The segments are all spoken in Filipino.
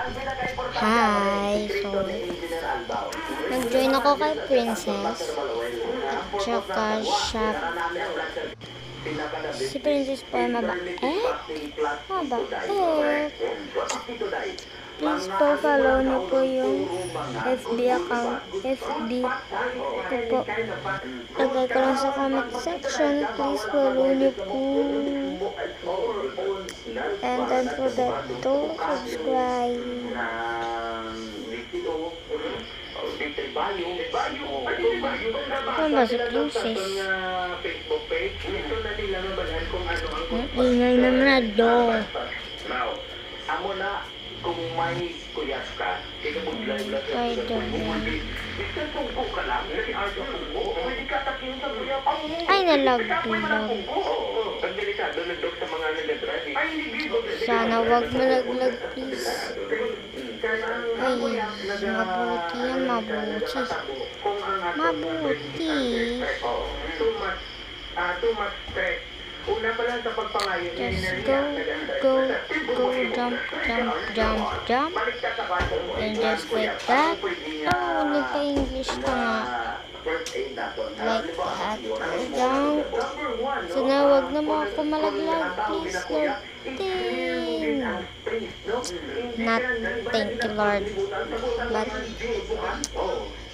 Hi, so nag-join ako kay Princess at saka shop. Si Princess po ay mabait. Please po follow niyo po yung FB account. FB ko po. Lagay ko lang sa comment section. Please follow niyo po. And don't forget to subscribe. Ano ba si Princess? Ingay naman na do. Amo na kung may kuyas ka, ay, nalaglag. Sana wag malaglag, please. Ay, mabuti yan, mabuti. Mabuti. Una pa lang sa pagpangayon, Just go, jump. And just like that. Oh, nagpa-English ka nga. Like that. Jump. Sana wag naman ako malaglag, please, Lord. Not thank you, Lord. But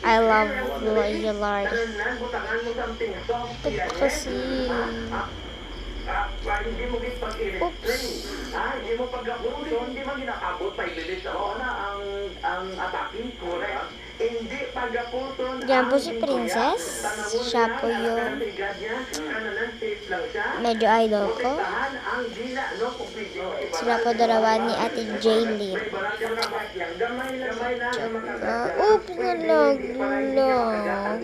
I love you, Lord. Ba't kasi? Hindi mo Oops. Hindi mo hindi mo ginakabot pa ibilis na ang attacking correct. Hindi pagaputon. Diyan po si Princess. Siya po yung medyo idol ko. Sila po dalawa ni Ate Jaylin. Oops, nalaglag. Nalaglag.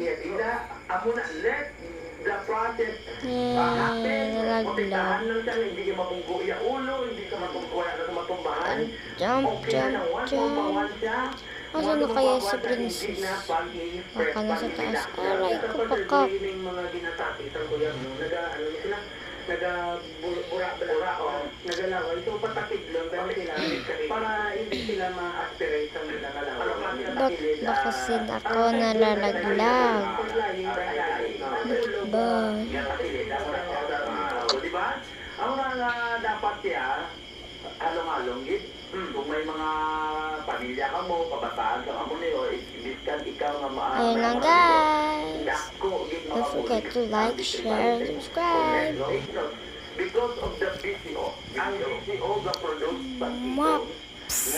Jump. Asan na kaya si Princess? Baka nasa taas. Aray ko, pakak. Nagalaway. So, patakid lang para hindi sila ma-aspirate sa naglalaway. Ba't kasi ako nalalaglag? Ba? Diba? Ang mga dapat siya, halong-halong yun. Kung may mga pamilya ka mo, kabataan ka mo niyo, ibiskan ikaw nga maaawa. Ayun lang, guys. Don't forget to like, share, and subscribe. Because of the BCO, ang BCO the produce Maps.